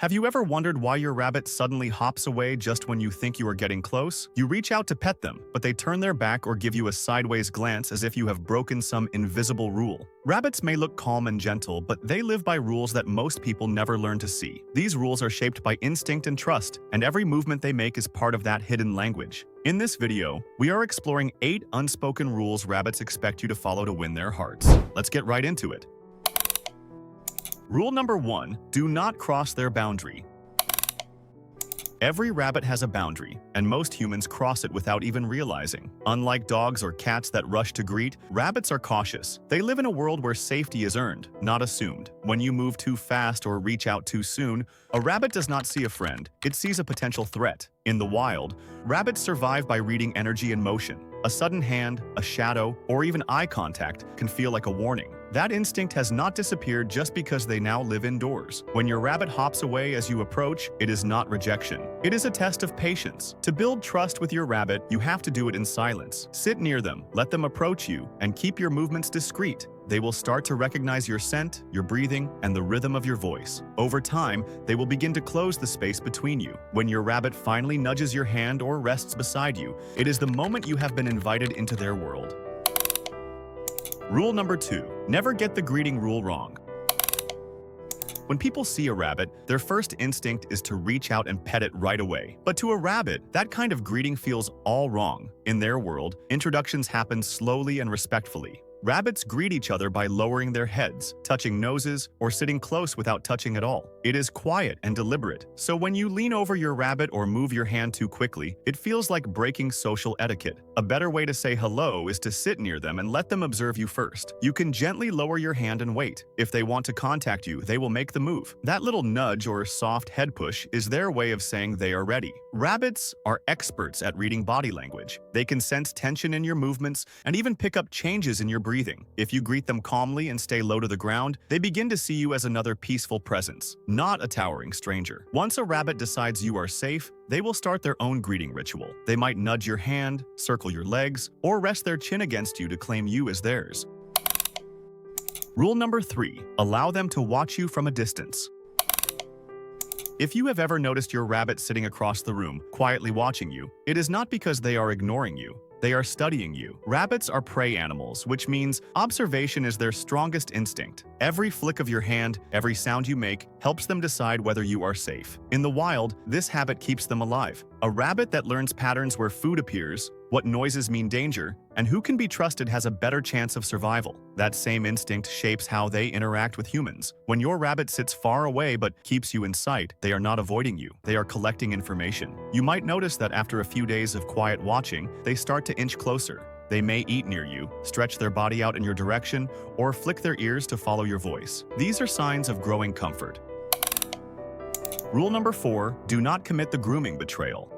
Have you ever wondered why your rabbit suddenly hops away just when you think you are getting close? You reach out to pet them, but they turn their back or give you a sideways glance as if you have broken some invisible rule. Rabbits may look calm and gentle, but they live by rules that most people never learn to see. These rules are shaped by instinct and trust, and every movement they make is part of that hidden language. In this video, we are exploring 8 unspoken rules rabbits expect you to follow to win their hearts. Let's get right into it. Rule number 1, do not cross their boundary. Every rabbit has a boundary, and most humans cross it without even realizing. Unlike dogs or cats that rush to greet, rabbits are cautious. They live in a world where safety is earned, not assumed. When you move too fast or reach out too soon, a rabbit does not see a friend, it sees a potential threat. In the wild, rabbits survive by reading energy and motion. A sudden hand, a shadow, or even eye contact can feel like a warning. That instinct has not disappeared just because they now live indoors. When your rabbit hops away as you approach, it is not rejection. It is a test of patience. To build trust with your rabbit, you have to do it in silence. Sit near them, let them approach you, and keep your movements discreet. They will start to recognize your scent, your breathing, and the rhythm of your voice. Over time, they will begin to close the space between you. When your rabbit finally nudges your hand or rests beside you, it is the moment you have been invited into their world. Rule number 2, never get the greeting rule wrong. When people see a rabbit, their first instinct is to reach out and pet it right away. But to a rabbit, that kind of greeting feels all wrong. In their world, introductions happen slowly and respectfully. Rabbits greet each other by lowering their heads, touching noses, or sitting close without touching at all. It is quiet and deliberate, so when you lean over your rabbit or move your hand too quickly, it feels like breaking social etiquette. A better way to say hello is to sit near them and let them observe you first. You can gently lower your hand and wait. If they want to contact you, they will make the move. That little nudge or soft head push is their way of saying they are ready. Rabbits are experts at reading body language. They can sense tension in your movements and even pick up changes in your breathing. If you greet them calmly and stay low to the ground, they begin to see you as another peaceful presence, not a towering stranger. Once a rabbit decides you are safe, they will start their own greeting ritual. They might nudge your hand, circle your legs, or rest their chin against you to claim you as theirs. Rule number 3, allow them to watch you from a distance. If you have ever noticed your rabbit sitting across the room, quietly watching you, it is not because they are ignoring you. They are studying you. Rabbits are prey animals, which means observation is their strongest instinct. Every flick of your hand, every sound you make, helps them decide whether you are safe. In the wild, this habit keeps them alive. A rabbit that learns patterns where food appears, what noises mean danger, and who can be trusted has a better chance of survival. That same instinct shapes how they interact with humans. When your rabbit sits far away but keeps you in sight, they are not avoiding you. They are collecting information. You might notice that after a few days of quiet watching, they start to inch closer. They may eat near you, stretch their body out in your direction, or flick their ears to follow your voice. These are signs of growing comfort. Rule number 4, do not commit the grooming betrayal.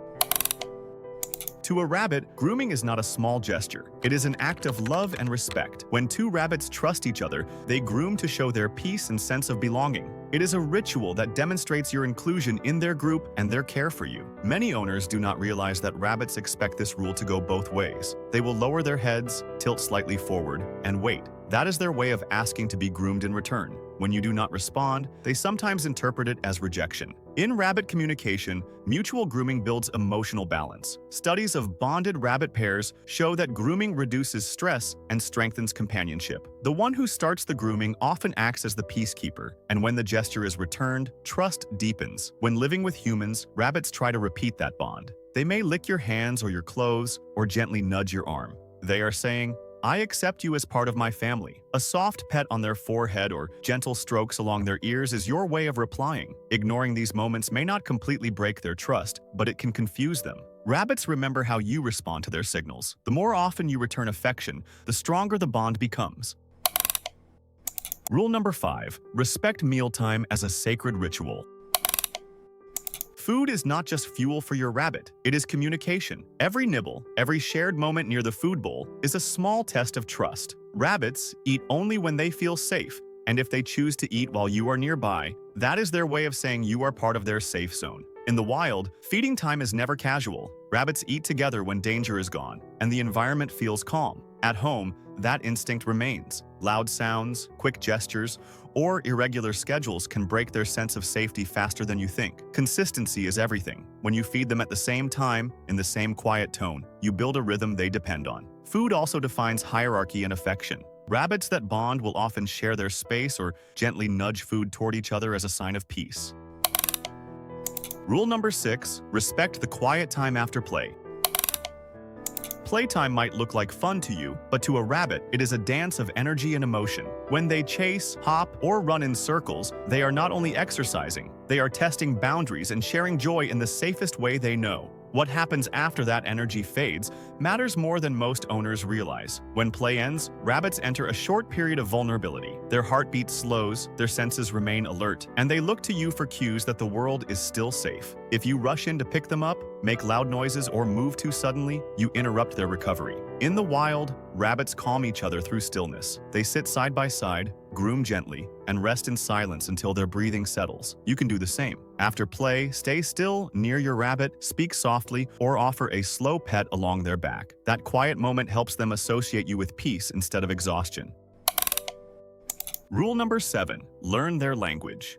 To a rabbit, grooming is not a small gesture. It is an act of love and respect. When two rabbits trust each other, they groom to show their peace and sense of belonging. It is a ritual that demonstrates your inclusion in their group and their care for you. Many owners do not realize that rabbits expect this rule to go both ways. They will lower their heads, tilt slightly forward, and wait. That is their way of asking to be groomed in return. When you do not respond, they sometimes interpret it as rejection. In rabbit communication, mutual grooming builds emotional balance. Studies of bonded rabbit pairs show that grooming reduces stress and strengthens companionship. The one who starts the grooming often acts as the peacekeeper, and when the gesture is returned, trust deepens. When living with humans, rabbits try to repeat that bond. They may lick your hands or your clothes, or gently nudge your arm. They are saying, I accept you as part of my family. A soft pet on their forehead or gentle strokes along their ears is your way of replying. Ignoring these moments may not completely break their trust, but it can confuse them. Rabbits remember how you respond to their signals. The more often you return affection, the stronger the bond becomes. Rule number 5, respect mealtime as a sacred ritual. Food is not just fuel for your rabbit, it is communication. Every nibble, every shared moment near the food bowl is a small test of trust. Rabbits eat only when they feel safe, and if they choose to eat while you are nearby, that is their way of saying you are part of their safe zone. In the wild, feeding time is never casual. Rabbits eat together when danger is gone, and the environment feels calm. At home, that instinct remains. Loud sounds, quick gestures, or irregular schedules can break their sense of safety faster than you think. Consistency is everything. When you feed them at the same time, in the same quiet tone, you build a rhythm they depend on. Food also defines hierarchy and affection. Rabbits that bond will often share their space or gently nudge food toward each other as a sign of peace. Rule number 6, respect the quiet time after play. Playtime might look like fun to you, but to a rabbit, it is a dance of energy and emotion. When they chase, hop, or run in circles, they are not only exercising, they are testing boundaries and sharing joy in the safest way they know. What happens after that energy fades matters more than most owners realize. When play ends, rabbits enter a short period of vulnerability. Their heartbeat slows, their senses remain alert, and they look to you for cues that the world is still safe. If you rush in to pick them up, make loud noises, or move too suddenly, you interrupt their recovery. In the wild, rabbits calm each other through stillness. They sit side by side, groom gently, and rest in silence until their breathing settles. You can do the same. After play, stay still near your rabbit, speak softly, or offer a slow pet along their back. That quiet moment helps them associate you with peace instead of exhaustion. Rule number 7, learn their language.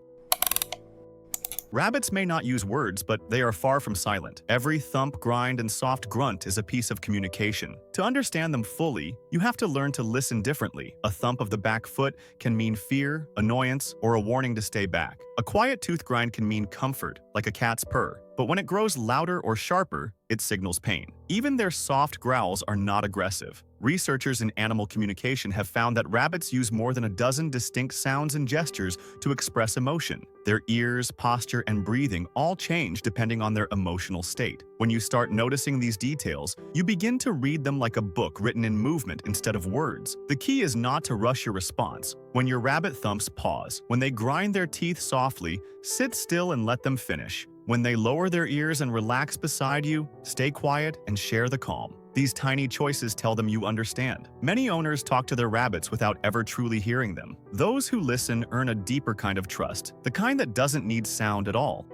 Rabbits may not use words, but they are far from silent. Every thump, grind, and soft grunt is a piece of communication. To understand them fully, you have to learn to listen differently. A thump of the back foot can mean fear, annoyance, or a warning to stay back. A quiet tooth grind can mean comfort, like a cat's purr. But when it grows louder or sharper, it signals pain. Even their soft growls are not aggressive. Researchers in animal communication have found that rabbits use more than a dozen distinct sounds and gestures to express emotion. Their ears, posture, and breathing all change depending on their emotional state. When you start noticing these details, you begin to read them like a book written in movement instead of words. The key is not to rush your response. When your rabbit thumps, pause. When they grind their teeth softly, sit still and let them finish. When they lower their ears and relax beside you, stay quiet and share the calm. These tiny choices tell them you understand. Many owners talk to their rabbits without ever truly hearing them. Those who listen earn a deeper kind of trust, the kind that doesn't need sound at all.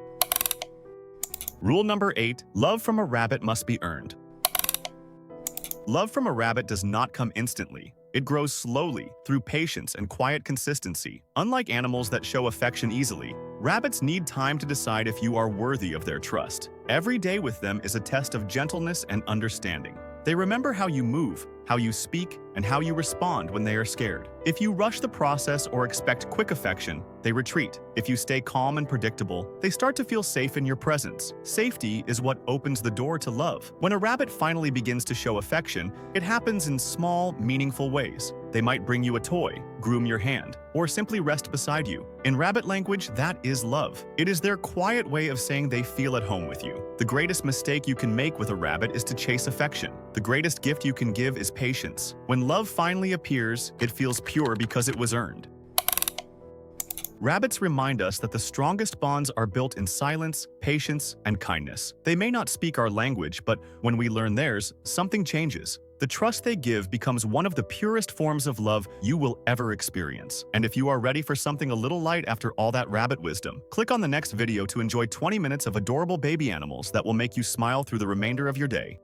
Rule number 8, love from a rabbit must be earned. Love from a rabbit does not come instantly. It grows slowly, through patience and quiet consistency. Unlike animals that show affection easily, rabbits need time to decide if you are worthy of their trust. Every day with them is a test of gentleness and understanding. They remember how you move, how you speak, and how you respond when they are scared. If you rush the process or expect quick affection, they retreat. If you stay calm and predictable, they start to feel safe in your presence. Safety is what opens the door to love. When a rabbit finally begins to show affection, it happens in small, meaningful ways. They might bring you a toy, groom your hand, or simply rest beside you. In rabbit language, that is love. It is their quiet way of saying they feel at home with you. The greatest mistake you can make with a rabbit is to chase affection. The greatest gift you can give is patience. When love finally appears, it feels pure because it was earned. Rabbits remind us that the strongest bonds are built in silence, patience, and kindness. They may not speak our language, but when we learn theirs, something changes. The trust they give becomes one of the purest forms of love you will ever experience. And if you are ready for something a little light after all that rabbit wisdom, click on the next video to enjoy 20 minutes of adorable baby animals that will make you smile through the remainder of your day.